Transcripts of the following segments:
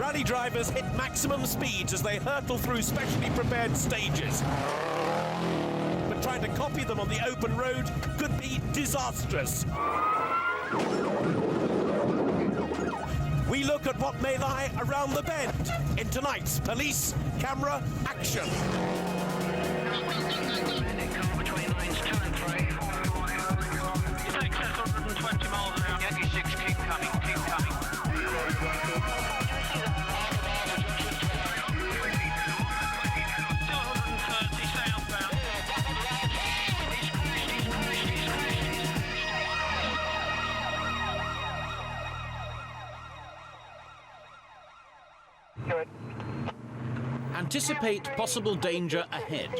Rally drivers hit maximum speeds as they hurtle through specially prepared stages. But trying to copy them on the open road could be disastrous. We look at what may lie around the bend in tonight's Police Camera Action. Between lanes 2 and 3. Excess 120 miles an hour. Yankee 6, keep coming, keep coming. 230 southbound. Good. Anticipate possible danger ahead.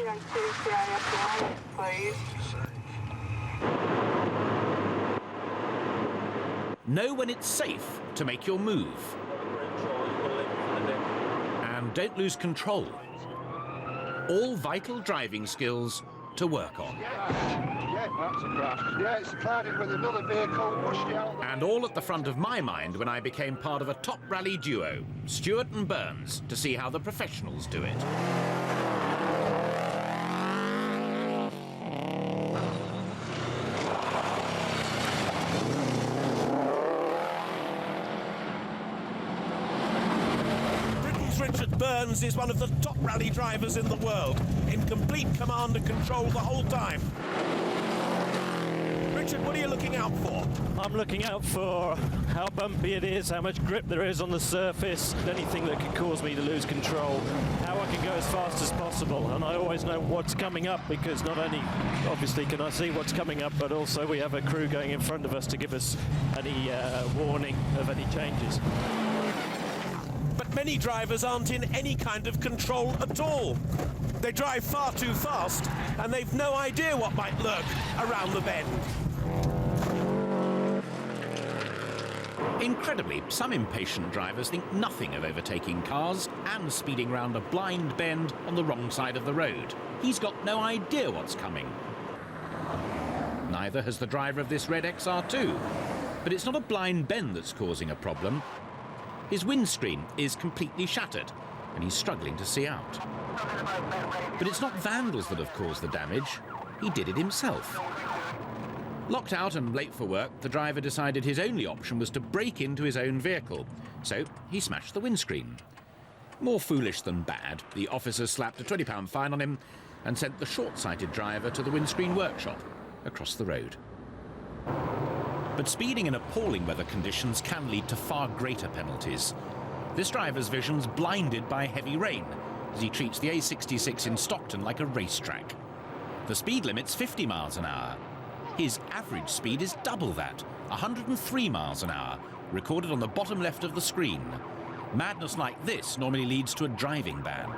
Know when it's safe to make your move. And don't lose control. All vital driving skills to work on. Yeah, that's a crash. Yeah, it's collided with another vehicle, pushed out. And all at the front of my mind when I became part of a top rally duo, Stewart and Burns, to see how the professionals do it. Britain's Richard Burns is one of the top rally drivers in the world, in complete command and control the whole time. Richard, what are you looking out for? I'm looking out for how bumpy it is, how much grip there is on the surface, anything that could cause me to lose control, how I can go as fast as possible. And I always know what's coming up, because not only obviously can I see what's coming up, but also we have a crew going in front of us to give us any warning of any changes. But many drivers aren't in any kind of control at all. They drive far too fast, and they've no idea what might lurk around the bend. Incredibly, some impatient drivers think nothing of overtaking cars and speeding round a blind bend on the wrong side of the road. He's got no idea what's coming. Neither has the driver of this red XR2. But it's not a blind bend that's causing a problem. His windscreen is completely shattered, and he's struggling to see out. But it's not vandals that have caused the damage. He did it himself. Locked out and late for work, the driver decided his only option was to break into his own vehicle. So he smashed the windscreen. More foolish than bad, the officers slapped a £20 fine on him and sent the short-sighted driver to the windscreen workshop across the road. But speeding in appalling weather conditions can lead to far greater penalties. This driver's vision's blinded by heavy rain as he treats the A66 in Stockton like a racetrack. The speed limit's 50 miles an hour. His average speed is double that, 103 miles an hour, recorded on the bottom left of the screen. Madness like this normally leads to a driving ban.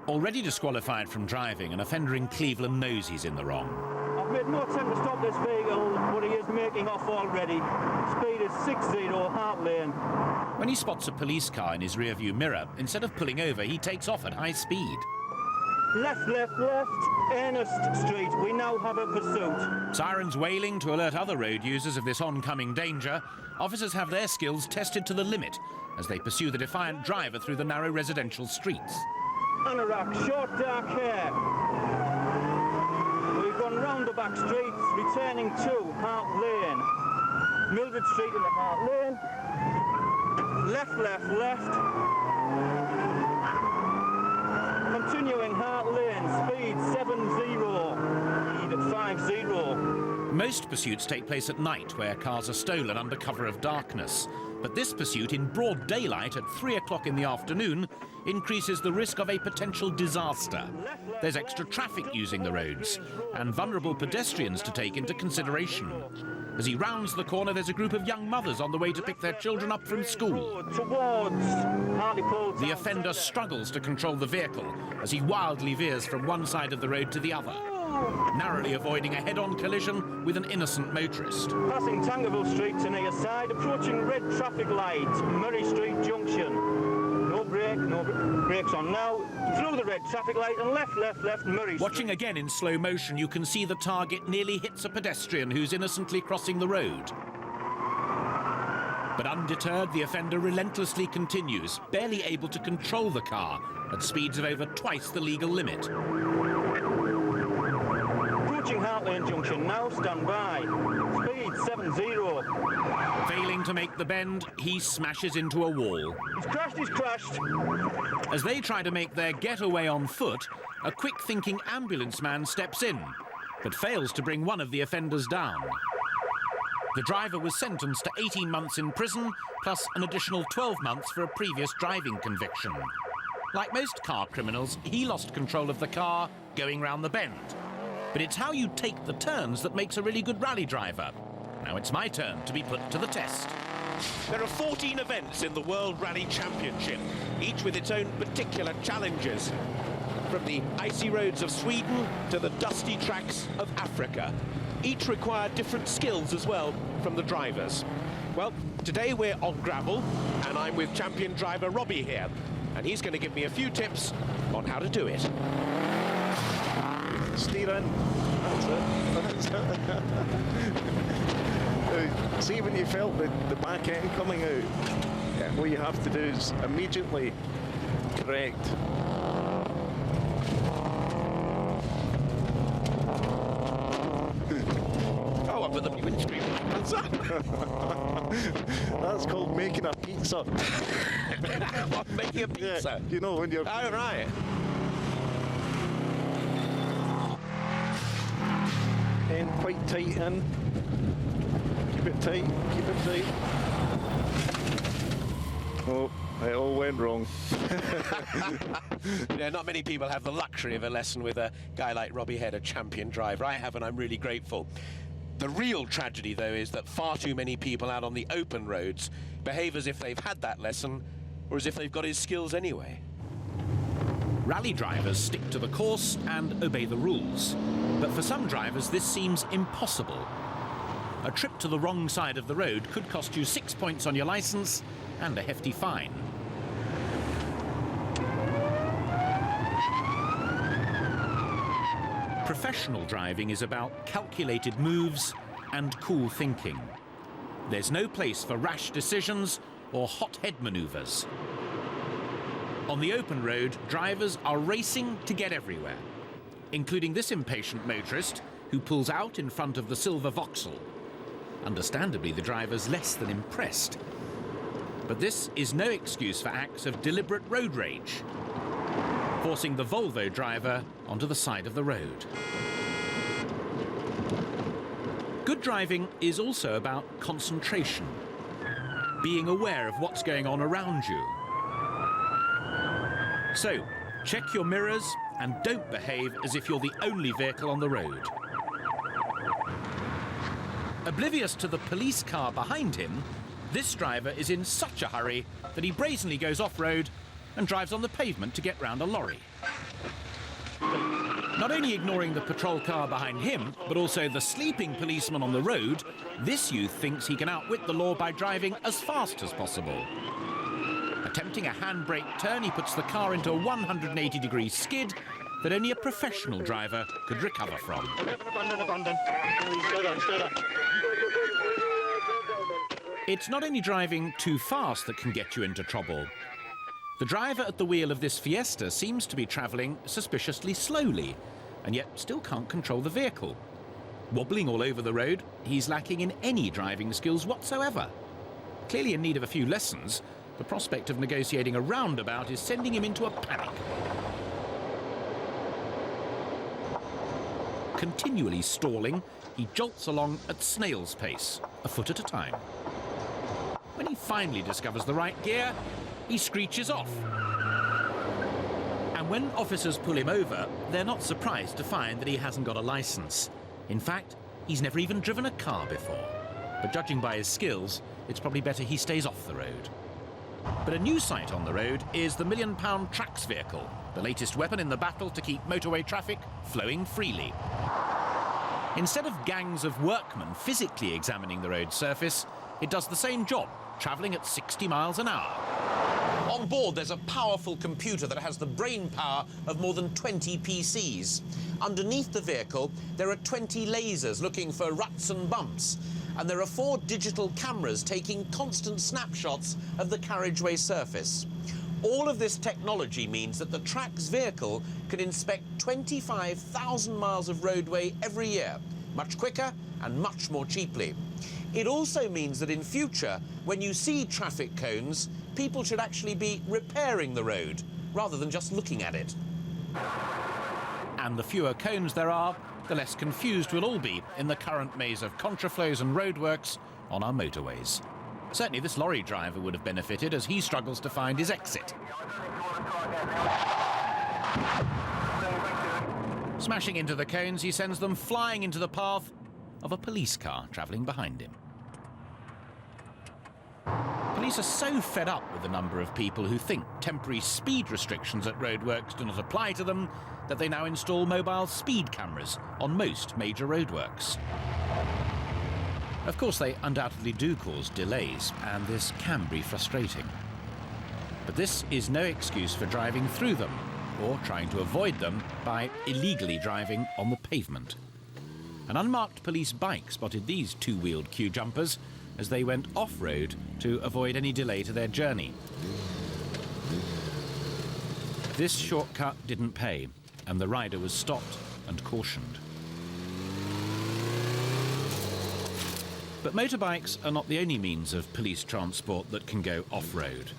Already disqualified from driving, an offender in Cleveland knows he's in the wrong. I've made no attempt to stop this vehicle, but he is making off already. Speed is 60, half lane. When he spots a police car in his rearview mirror, instead of pulling over, he takes off at high speed. Left, left, left, Ernest Street. We now have a pursuit. Sirens wailing to alert other road users of this oncoming danger. Officers have their skills tested to the limit as they pursue the defiant driver through the narrow residential streets. Anorak, short dark hair. We've gone round the back streets, returning to Hart Lane. Mildred Street in the Hart Lane. Left, left, left. Continuing Hart Lane, speed 70, speed at 50. Most pursuits take place at night, where cars are stolen under cover of darkness. But this pursuit in broad daylight at 3 o'clock in the afternoon increases the risk of a potential disaster. There's extra traffic using the roads and vulnerable pedestrians to take into consideration. As he rounds the corner, there's a group of young mothers on the way to pick their children up from school. The offender struggles to control the vehicle as he wildly veers from one side of the road to the other, narrowly avoiding a head-on collision with an innocent motorist. Passing Tangerville Street to near side, approaching red traffic light, Murray Street Junction. No brake, no brakes on now. Through the red traffic light and left, left, left, Murray Street. Watching again in slow motion, you can see the target nearly hits a pedestrian who's innocently crossing the road. But undeterred, the offender relentlessly continues, barely able to control the car at speeds of over twice the legal limit. Approaching Hart Lane Junction now, stand by. Speed 70. Failing to make the bend, he smashes into a wall. He's crashed. As they try to make their getaway on foot, a quick-thinking ambulance man steps in, but fails to bring one of the offenders down. The driver was sentenced to 18 months in prison, plus an additional 12 months for a previous driving conviction. Like most car criminals, he lost control of the car going round the bend. But it's how you take the turns that makes a really good rally driver. Now it's my turn to be put to the test. There are 14 events in the World Rally Championship, each with its own particular challenges. From the icy roads of Sweden to the dusty tracks of Africa. Each require different skills as well from the drivers. Well, today we're on gravel, and I'm with champion driver Robbie here, and he's going to give me a few tips on how to do it. Steer in. That's it. See, when you felt the back end coming out, what you have to do is immediately correct. Oh, I've got the windscreen. What's that? That's called making a pizza. What, making a pizza? Yeah, you know, when you're... Oh, right. And quite tight in. Keep it tight, keep it tight. Oh, it all went wrong. You know, not many people have the luxury of a lesson with a guy like Robbie Head, a champion driver. I have, and I'm really grateful. The real tragedy, though, is that far too many people out on the open roads behave as if they've had that lesson, or as if they've got his skills anyway. Rally drivers stick to the course and obey the rules. But for some drivers, this seems impossible. A trip to the wrong side of the road could cost you 6 points on your license and a hefty fine. Professional driving is about calculated moves and cool thinking. There's no place for rash decisions or hot head maneuvers. On the open road, drivers are racing to get everywhere, including this impatient motorist who pulls out in front of the silver Vauxhall. Understandably, the driver's less than impressed. But this is no excuse for acts of deliberate road rage, forcing the Volvo driver onto the side of the road. Good driving is also about concentration, being aware of what's going on around you. So, check your mirrors and don't behave as if you're the only vehicle on the road. Oblivious to the police car behind him, this driver is in such a hurry that he brazenly goes off-road and drives on the pavement to get round a lorry. Not only ignoring the patrol car behind him, but also the sleeping policeman on the road, this youth thinks he can outwit the law by driving as fast as possible. Attempting a handbrake turn, he puts the car into a 180-degree skid that only a professional driver could recover from. Abandon. It's not only driving too fast that can get you into trouble. The driver at the wheel of this Fiesta seems to be travelling suspiciously slowly, and yet still can't control the vehicle. Wobbling all over the road, he's lacking in any driving skills whatsoever. Clearly in need of a few lessons, the prospect of negotiating a roundabout is sending him into a panic. Continually stalling, he jolts along at snail's pace, a foot at a time. When he finally discovers the right gear, he screeches off. And when officers pull him over, they're not surprised to find that he hasn't got a license. In fact, he's never even driven a car before. But judging by his skills, it's probably better he stays off the road. But a new sight on the road is the £1 million Trax vehicle, the latest weapon in the battle to keep motorway traffic flowing freely. Instead of gangs of workmen physically examining the road surface, it does the same job, travelling at 60 miles an hour. On board, there's a powerful computer that has the brain power of more than 20 PCs. Underneath the vehicle, there are 20 lasers looking for ruts and bumps. and there are 4 digital cameras taking constant snapshots of the carriageway surface. All of this technology means that the TRACS vehicle can inspect 25,000 miles of roadway every year, much quicker and much more cheaply. It also means that in future, when you see traffic cones, people should actually be repairing the road rather than just looking at it. And the fewer cones there are, the less confused we'll all be in the current maze of contraflows and roadworks on our motorways. Certainly this lorry driver would have benefited as he struggles to find his exit. Smashing into the cones, he sends them flying into the path of a police car travelling behind him. Police are so fed up with the number of people who think temporary speed restrictions at roadworks do not apply to them that they now install mobile speed cameras on most major roadworks. Of course, they undoubtedly do cause delays, and this can be frustrating. But this is no excuse for driving through them or trying to avoid them by illegally driving on the pavement. An unmarked police bike spotted these two-wheeled queue jumpers as they went off-road to avoid any delay to their journey. This shortcut didn't pay, and the rider was stopped and cautioned. But motorbikes are not the only means of police transport that can go off-road.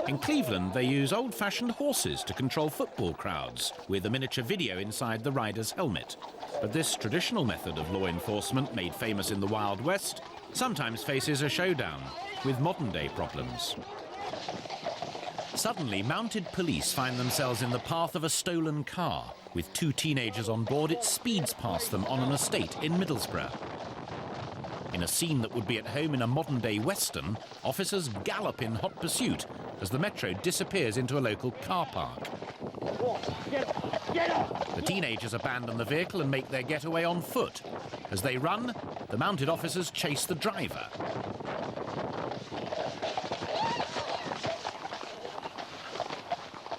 In Cleveland, they use old-fashioned horses to control football crowds, with a miniature video inside the rider's helmet. But this traditional method of law enforcement, made famous in the Wild West, sometimes faces a showdown with modern-day problems. Suddenly, mounted police find themselves in the path of a stolen car. With 2 teenagers on board, it speeds past them on an estate in Middlesbrough. In a scene that would be at home in a modern-day western, officers gallop in hot pursuit as the Metro disappears into a local car park. The teenagers abandon the vehicle and make their getaway on foot. As they run, the mounted officers chase the driver.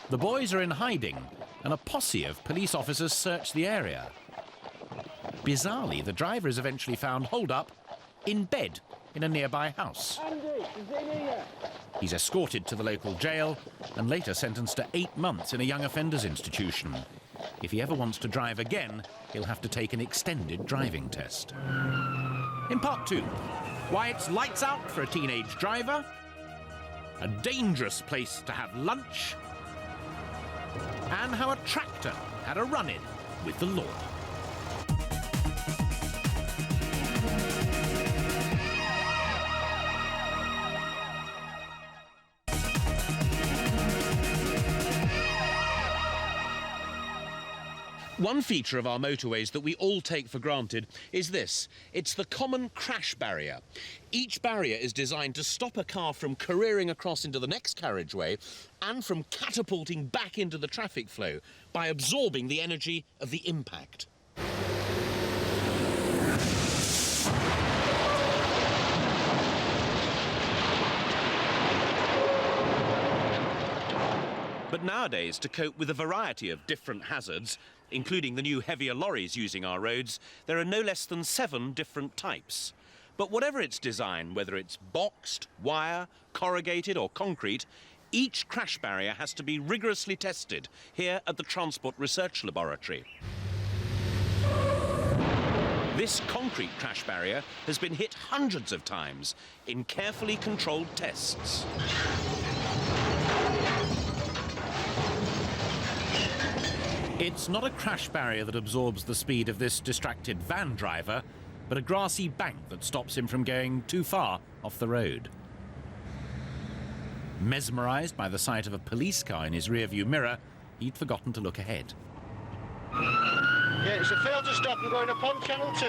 The boys are in hiding, and a posse of police officers search the area. Bizarrely, the driver is eventually found holed up in bed in a nearby house. He's escorted to the local jail and later sentenced to 8 months in a young offenders institution. If he ever wants to drive again, he'll have to take an extended driving test. In part 2, why it's lights out for a teenage driver, a dangerous place to have lunch, and how a tractor had a run-in with the law. One feature of our motorways that we all take for granted is this. It's the common crash barrier. Each barrier is designed to stop a car from careering across into the next carriageway and from catapulting back into the traffic flow by absorbing the energy of the impact. But nowadays, to cope with a variety of different hazards, including the new heavier lorries using our roads, there are no less than 7 different types. But whatever its design, whether it's boxed, wire, corrugated or concrete, each crash barrier has to be rigorously tested here at the Transport Research Laboratory. This concrete crash barrier has been hit hundreds of times in carefully controlled tests. It's not a crash barrier that absorbs the speed of this distracted van driver, but a grassy bank that stops him from going too far off the road. Mesmerised by the sight of a police car in his rearview mirror, he'd forgotten to look ahead. Yeah, it's a fail to stop and going upon Channel 2.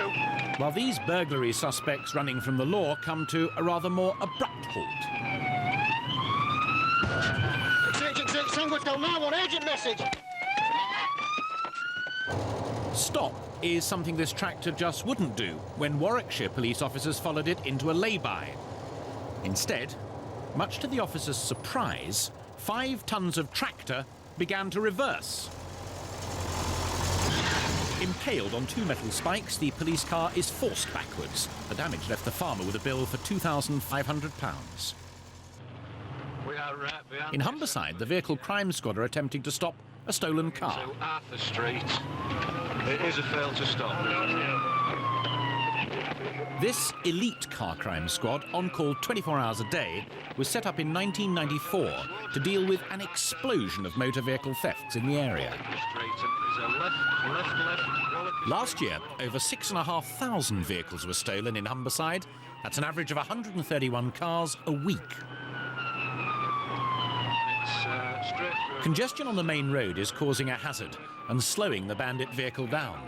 While these burglary suspects running from the law come to a rather more abrupt halt. It's Agent 6, Sandwich-Hill, now on urgent message. Stop is something this tractor just wouldn't do when Warwickshire police officers followed it into a lay-by. Instead, much to the officers' surprise, 5 tons of tractor began to reverse. Impaled on 2 metal spikes, the police car is forced backwards. The damage left the farmer with a bill for £2,500. In Humberside, the vehicle crime squad are attempting to stop a stolen car. Arthur Street. It is a fail to stop. This elite car crime squad, on call 24 hours a day, was set up in 1994 to deal with an explosion of motor vehicle thefts in the area. Last year, over 6,500 vehicles were stolen in Humberside. That's an average of 131 cars a week. Congestion on the main road is causing a hazard and slowing the bandit vehicle down.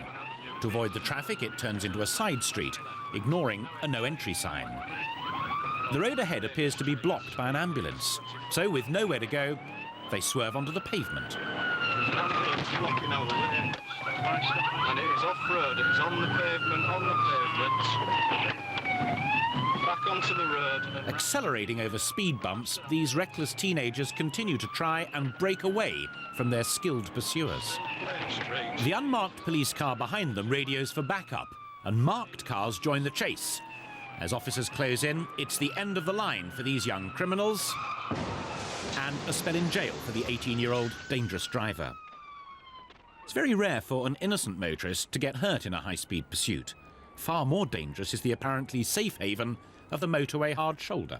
To avoid the traffic, it turns into a side street, ignoring a no-entry sign. The road ahead appears to be blocked by an ambulance, so with nowhere to go, they swerve onto the pavement. There's an ambulance blocking over there. And it is off-road, it is on the pavement, back onto the road. Accelerating over speed bumps, these reckless teenagers continue to try and break away from their skilled pursuers. The unmarked police car behind them radios for backup, and marked cars join the chase. As officers close in, it's the end of the line for these young criminals and a spell in jail for the 18-year-old dangerous driver. It's very rare for an innocent motorist to get hurt in a high-speed pursuit. Far more dangerous is the apparently safe haven of the motorway hard shoulder.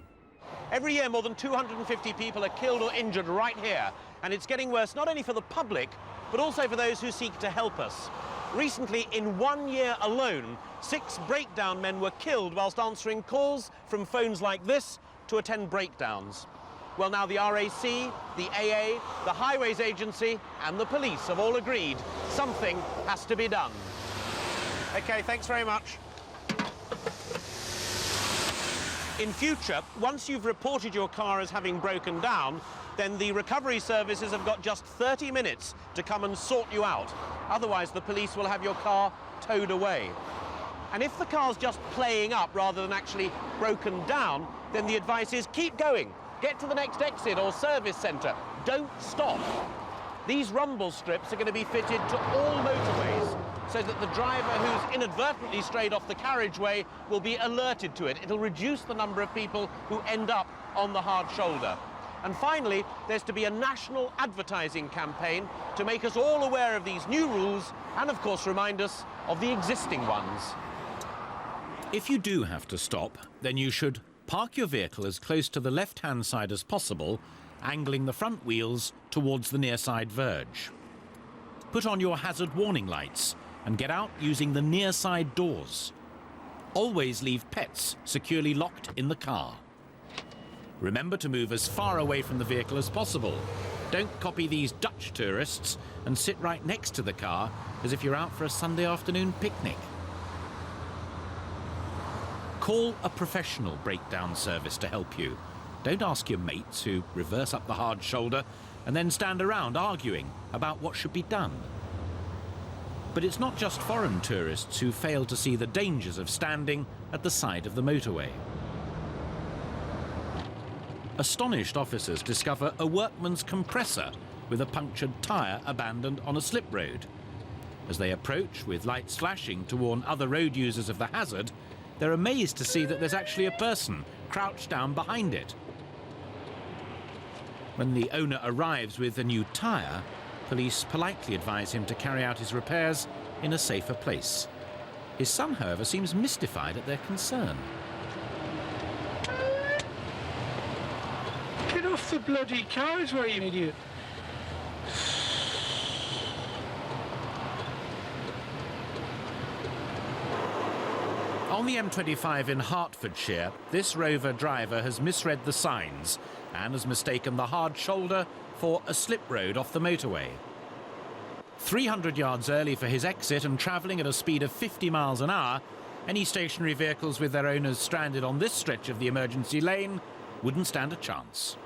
Every year, more than 250 people are killed or injured right here, and it's getting worse not only for the public, but also for those who seek to help us. Recently, in 1 year alone, 6 breakdown men were killed whilst answering calls from phones like this to attend breakdowns. Well, now the RAC, the AA, the Highways Agency and the police have all agreed something has to be done. OK, thanks very much. In future, once you've reported your car as having broken down, then the recovery services have got just 30 minutes to come and sort you out. Otherwise, the police will have your car towed away. And if the car's just playing up rather than actually broken down, then the advice is keep going. Get to the next exit or service centre. Don't stop. These rumble strips are going to be fitted to all motorways so that the driver who's inadvertently strayed off the carriageway will be alerted to it. It'll reduce the number of people who end up on the hard shoulder. And finally, there's to be a national advertising campaign to make us all aware of these new rules and, of course, remind us of the existing ones. If you do have to stop, then you should park your vehicle as close to the left-hand side as possible, angling the front wheels towards the near side verge. Put on your hazard warning lights and get out using the near side doors. Always leave pets securely locked in the car. Remember to move as far away from the vehicle as possible. Don't copy these Dutch tourists and sit right next to the car as if you're out for a Sunday afternoon picnic. Call a professional breakdown service to help you. Don't ask your mates who reverse up the hard shoulder and then stand around arguing about what should be done. But it's not just foreign tourists who fail to see the dangers of standing at the side of the motorway. Astonished officers discover a workman's compressor with a punctured tyre abandoned on a slip road. As they approach, with lights flashing to warn other road users of the hazard, they're amazed to see that there's actually a person crouched down behind it. When the owner arrives with a new tyre, police politely advise him to carry out his repairs in a safer place. His son, however, seems mystified at their concern. Get off the bloody carriageway, you idiot. On the M25 in Hertfordshire, this Rover driver has misread the signs and has mistaken the hard shoulder for a slip road off the motorway. 300 yards early for his exit and travelling at a speed of 50 miles an hour, any stationary vehicles with their owners stranded on this stretch of the emergency lane wouldn't stand a chance.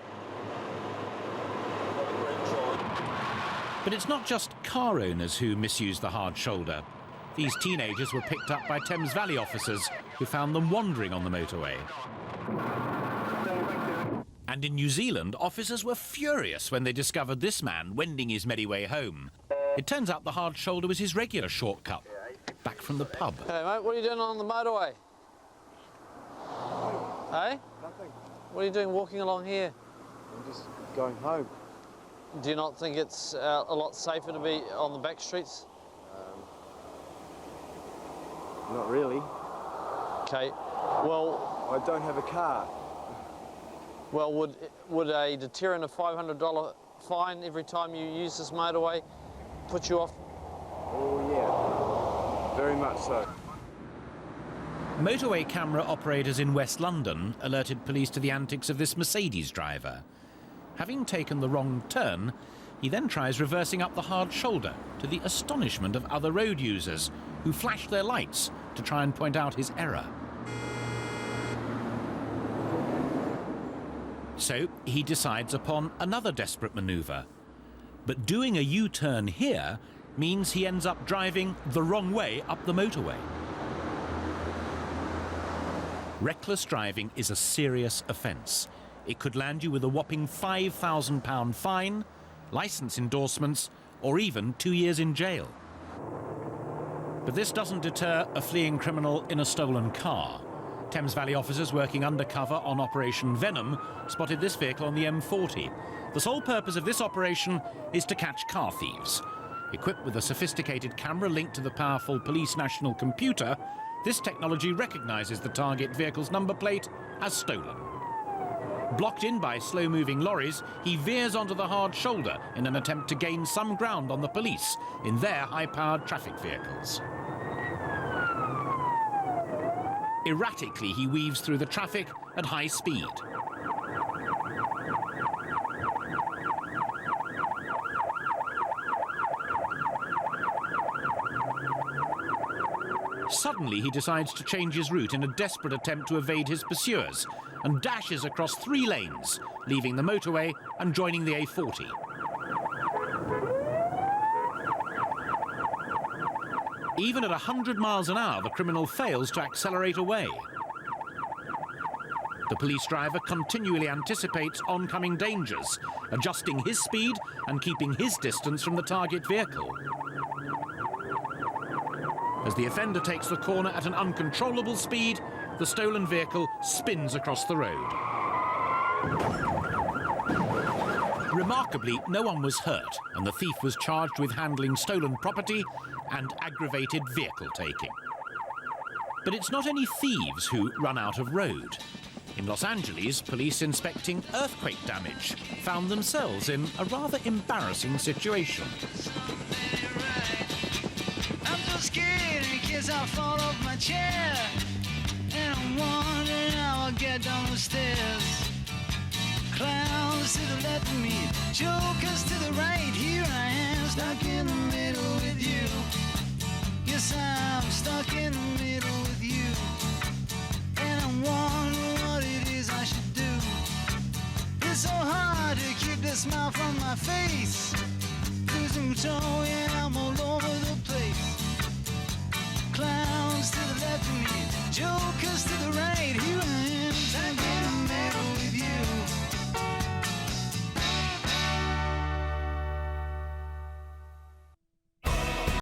But it's not just car owners who misuse the hard shoulder. These teenagers were picked up by Thames Valley officers who found them wandering on the motorway. And in New Zealand, officers were furious when they discovered this man wending his merry way home. It turns out the hard shoulder was his regular shortcut, back from the pub. Hey mate, what are you doing on the motorway? Hey? Nothing. What are you doing walking along here? I'm just going home. Do you not think it's a lot safer to be on the back streets? Not really. Okay, well... I don't have a car. Well, would a deterrent of $500 fine every time you use this motorway put you off? Oh, yeah. Very much so. Motorway camera operators in West London alerted police to the antics of this Mercedes driver. Having taken the wrong turn, he then tries reversing up the hard shoulder, to the astonishment of other road users who flash their lights to try and point out his error. So he decides upon another desperate manoeuvre. But doing a U-turn here means he ends up driving the wrong way up the motorway. Reckless driving is a serious offence. It could land you with a whopping £5,000 fine, licence endorsements, or even 2 years in jail. But this doesn't deter a fleeing criminal in a stolen car. Thames Valley officers working undercover on Operation Venom spotted this vehicle on the M40. The sole purpose of this operation is to catch car thieves. Equipped with a sophisticated camera linked to the powerful police national computer, this technology recognises the target vehicle's number plate as stolen. Blocked in by slow-moving lorries, he veers onto the hard shoulder in an attempt to gain some ground on the police in their high-powered traffic vehicles. Erratically, he weaves through the traffic at high speed. Suddenly, he decides to change his route in a desperate attempt to evade his pursuers and dashes across 3 lanes, leaving the motorway and joining the A40. Even at 100 miles an hour, the criminal fails to accelerate away. The police driver continually anticipates oncoming dangers, adjusting his speed and keeping his distance from the target vehicle. As the offender takes the corner at an uncontrollable speed, the stolen vehicle spins across the road. Remarkably, no one was hurt, and the thief was charged with handling stolen property and aggravated vehicle taking. But it's not only thieves who run out of road. In Los Angeles, police inspecting earthquake damage found themselves in a rather embarrassing situation. I'm so scared in case I fall off my chair, and I'm wondering how I'll get down the stairs. Clowns to the left of me, jokers to the right. Here I am, stuck in the middle with you. Yes, I'm stuck in the middle with you, and I'm wondering what it is I should do. It's so hard to keep the smile from my face. Losing control, yeah, I'm all over the place. Clowns to the left of me, jokers to